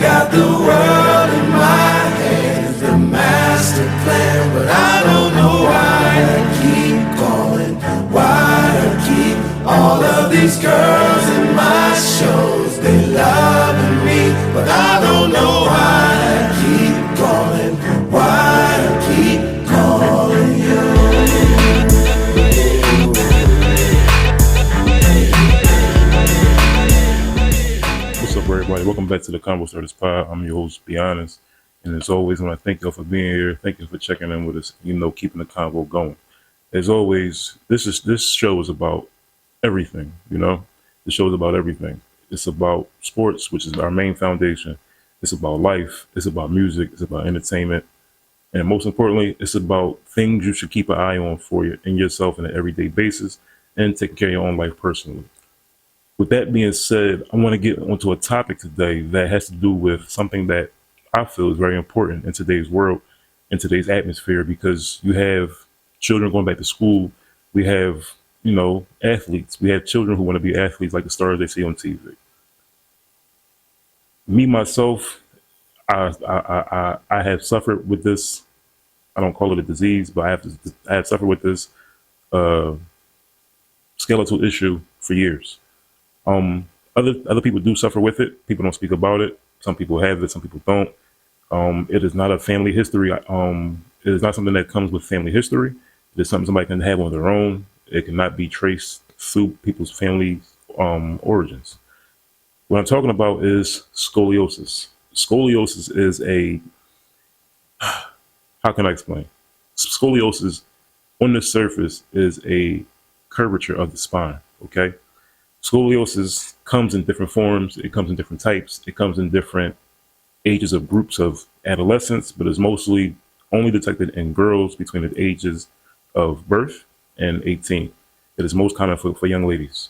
got the world in my hands, the master plan, but I don't know why I keep calling, why I keep all of these girls in my shows. They loving me, but I don't know why I keep calling, why I keep calling you. What's up, everybody? Welcome back to the Combo Starters Pod. I'm your host, Be Honest. And as always, I want to thank y'all for being here. Thank you for checking in with us, keeping the convo going. As always, this show is about everything, The show is about everything. It's about sports, which is our main foundation. It's about life. It's about music. It's about entertainment. And most importantly, it's about things you should keep an eye on for you in yourself on an everyday basis and taking care of your own life personally. With that being said, I want to get onto a topic today that has to do with something that I feel is very important in today's world, in today's atmosphere, because you have children going back to school. We have, athletes. We have children who want to be athletes like the stars they see on TV. Me, myself, I have suffered with this. I don't call it a disease, but I have suffered with this skeletal issue for years. Other people do suffer with it. People don't speak about it. Some people have it. Some people don't. It is not a family history. It is not something that comes with family history. It is something somebody can have on their own. It cannot be traced through people's family origins. What I'm talking about is scoliosis. Scoliosis is how can I explain? Scoliosis on the surface is a curvature of the spine, okay? Scoliosis comes in different forms. It comes in different types. It comes in different ages of groups of adolescents, but is mostly only detected in girls between the ages of birth and 18. It is most common for young ladies.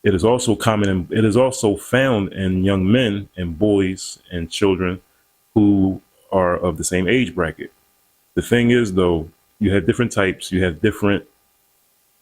It is also it is also found in young men and boys and children who are of the same age bracket. The thing is, though, you have different types. You have different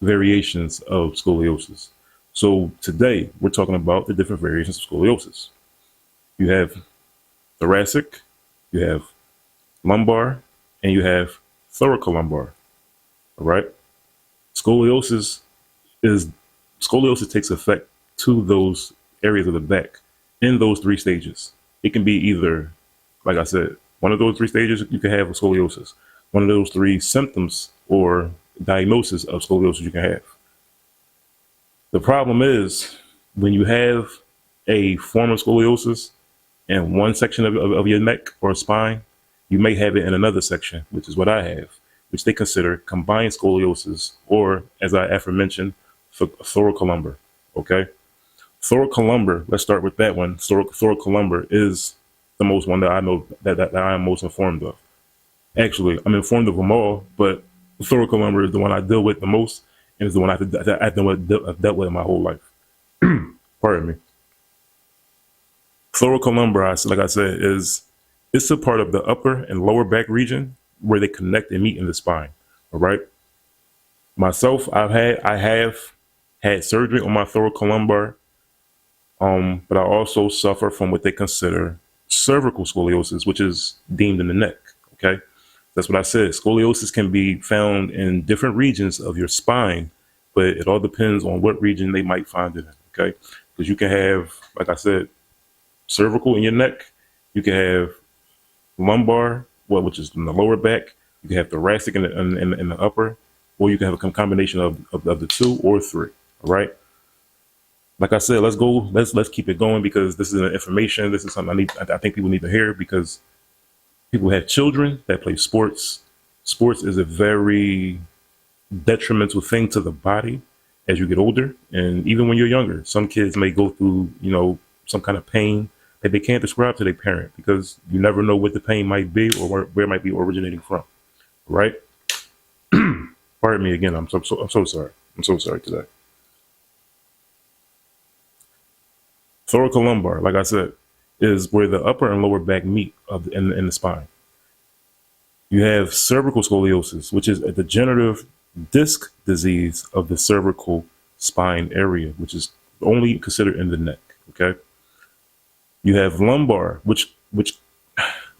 variations of scoliosis. So today we're talking about the different variations of scoliosis. You have thoracic, you have lumbar, and you have thoracolumbar. All right. Scoliosis takes effect to those areas of the back in those three stages. It can be either, like I said, one of those three stages you can have a scoliosis. One of those three symptoms or diagnosis of scoliosis you can have. The problem is when you have a form of scoliosis in one section of your neck or spine, you may have it in another section, which is what I have, which they consider combined scoliosis, or as I aforementioned, thoracolumbar. Okay, thoracolumbar. Let's start with that one. Thoracolumbar is the most one that I know that I am most informed of. Actually, I'm informed of them all, but thoracolumbar is the one I deal with the most. And it's the one I've dealt with my whole life. Pardon me. Thoracolumbar, like I said, it's a part of the upper and lower back region where they connect and meet in the spine. All right. Myself, I have had surgery on my thoracolumbar, but I also suffer from what they consider cervical scoliosis, which is deemed in the neck. Okay. That's what I said. Scoliosis can be found in different regions of your spine, but it all depends on what region they might find it in, okay? Because you can have, like I said, cervical in your neck. You can have lumbar, which is in the lower back. You can have thoracic in the upper, or you can have a combination of the two or three, all right? Like I said, let's keep it going because this is information. This is something I think people need to hear because people have children that play sports. Sports is a very detrimental thing to the body as you get older. And even when you're younger, some kids may go through, some kind of pain that they can't describe to their parent because you never know what the pain might be or where it might be originating from. Right? Pardon me again. I'm so sorry. I'm so sorry today. Thoracolumbar, like I said, is where the upper and lower back meet in the spine. You have cervical scoliosis, which is a degenerative disc disease of the cervical spine area, which is only considered in the neck. Okay. You have lumbar, which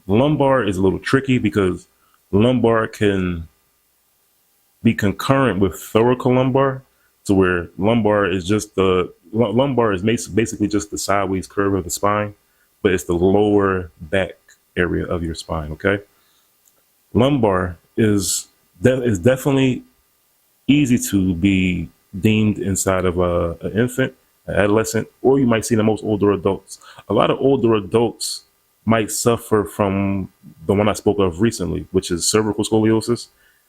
lumbar is a little tricky because lumbar can be concurrent with thoracolumbar, to where lumbar is basically just the sideways curve of the spine, but it's the lower back area of your spine. Okay, lumbar is definitely easy to be deemed inside of an infant, an adolescent, or you might see the most older adults. A lot of older adults might suffer from the one I spoke of recently, which is cervical scoliosis,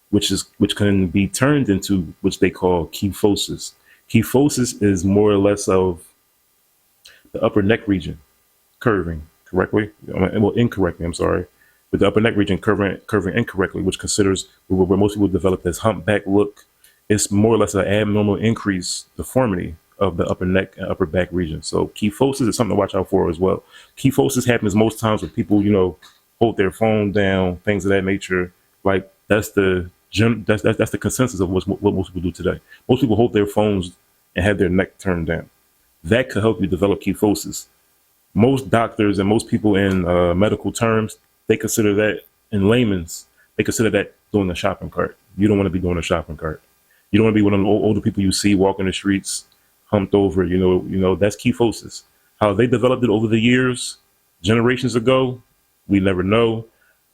which can be turned into which they call kyphosis. Kyphosis is more or less of the upper neck region curving correctly, well, incorrectly, I'm sorry, with the upper neck region curving incorrectly, which considers where most people develop this humpback look. It's more or less an abnormal increase deformity of the upper neck and upper back region. So kyphosis is something to watch out for as well. Kyphosis happens most times when people, hold their phone down, things of that nature. Like that's the that's the consensus of what most people do today. Most people hold their phones and have their neck turned down. That could help you develop kyphosis. Most doctors and most people in medical terms, they consider that in layman's, they consider that doing a shopping cart. You don't want to be doing a shopping cart. You don't want to be one of the older people you see walking the streets, humped over. That's kyphosis. How they developed it over the years, generations ago, we never know.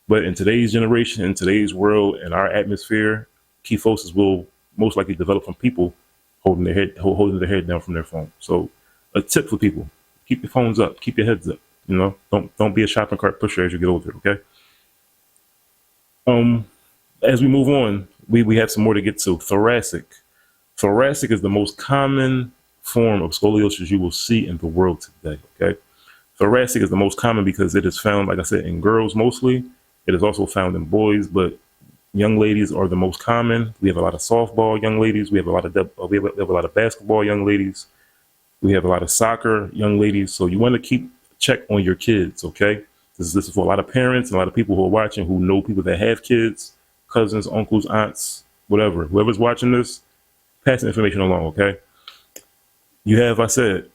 But in today's generation, in today's world, in our atmosphere, kyphosis will most likely develop from people holding their head down from their phone. So, a tip for people: keep your phones up, keep your heads up. Don't be a shopping cart pusher as you get older. Okay. As we move on, we have some more to get to. Thoracic. Thoracic is the most common form of scoliosis you will see in the world today. Okay. Thoracic is the most common because it is found, like I said, in girls mostly. It is also found in boys, but young ladies are the most common. We have a lot of softball young ladies. We have a lot of a lot of basketball young ladies. We have a lot of soccer young ladies. So you want to keep check on your kids. Okay. This is for a lot of parents and a lot of people who are watching who know people that have kids, cousins, uncles, aunts, whatever. Whoever's watching this, pass the information along. Okay. You have, I said,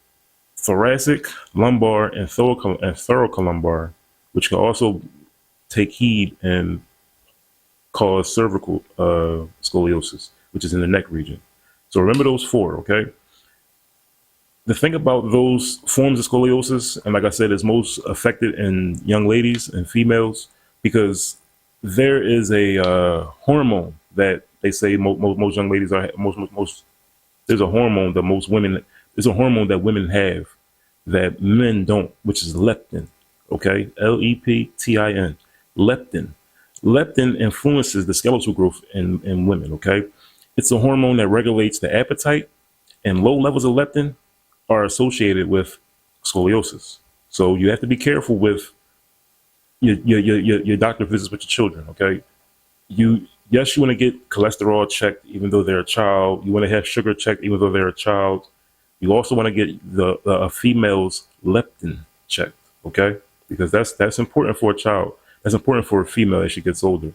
thoracic, lumbar, and thoracolumbar, which can also take heed and cause cervical scoliosis, which is in the neck region. So remember those four, okay? The thing about those forms of scoliosis, and like I said, is most affected in young ladies and females because there is a hormone that they say most young ladies are most. There's a hormone that most women. There's a hormone that women have that men don't, which is leptin. Okay, leptin. Leptin. Leptin influences the skeletal growth in women. Okay, it's a hormone that regulates the appetite, and low levels of leptin are associated with scoliosis. So you have to be careful with your doctor visits with your children. Okay, you want to get cholesterol checked even though they're a child. You want to have sugar checked even though they're a child. You also want to get the female's leptin checked. Okay, because that's important for a child. That's important for a female as she gets older.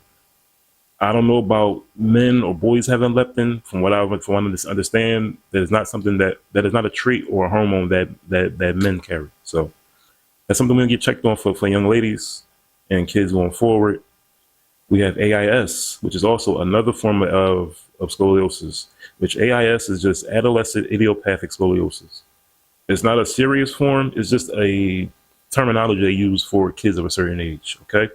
I don't know about men or boys having leptin. From what I understand, that is not something that is not a trait or a hormone that men carry. So that's something we're gonna get checked on for young ladies and kids going forward. We have AIS, which is also another form of scoliosis, which AIS is just adolescent idiopathic scoliosis. It's not a serious form. It's just a terminology they use for kids of a certain age. Okay.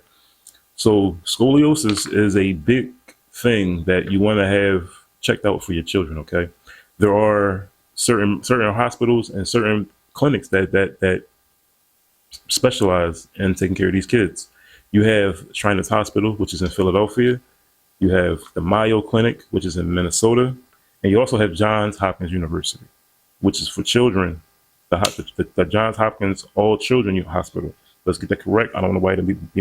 So scoliosis is a big thing that you want to have checked out for your children. Okay. There are certain hospitals and certain clinics that specialize in taking care of these kids. You have Shriners Hospital, which is in Philadelphia. You have the Mayo Clinic, which is in Minnesota. And you also have Johns Hopkins University, which is for children, the Johns Hopkins All Children Hospital. Let's get that correct. I don't know why it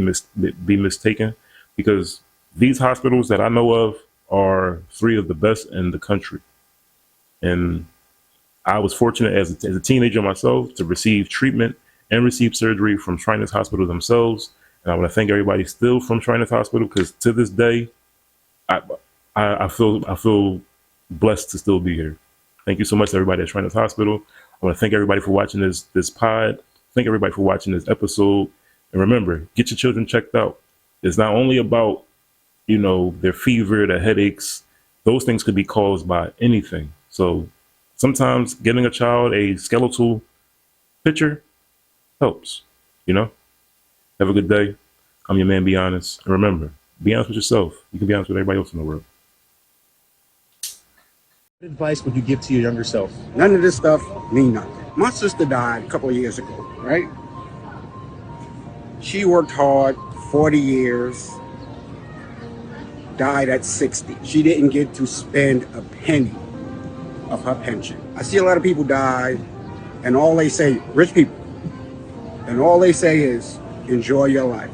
be mistaken, because these hospitals that I know of are three of the best in the country. And I was fortunate as a teenager myself to receive treatment and receive surgery from Shriners Hospital themselves. And I want to thank everybody still from Shriners Hospital, because to this day, I feel blessed to still be here. Thank you so much to everybody at Shriners Hospital. I want to thank everybody for watching this pod. thank everybody for watching this episode. And remember, get your children checked out. It's not only about, their fever, their headaches. Those things could be caused by anything. So sometimes getting a child a skeletal picture helps, Have a good day. I'm your man, Be Honest. And remember, be honest with yourself. You can be honest with everybody else in the world. What advice would you give to your younger self? None of this stuff mean nothing. My sister died a couple of years ago, right? She worked hard 40 years, died at 60. She didn't get to spend a penny of her pension. I see a lot of people die, and all they say, rich people, and all they say is, enjoy your life.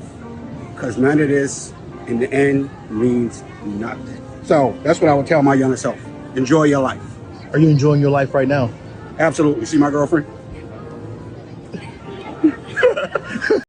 Because none of this, in the end, means nothing. So that's what I would tell my younger self. Enjoy your life. Are you enjoying your life right now? Absolutely. See my girlfriend?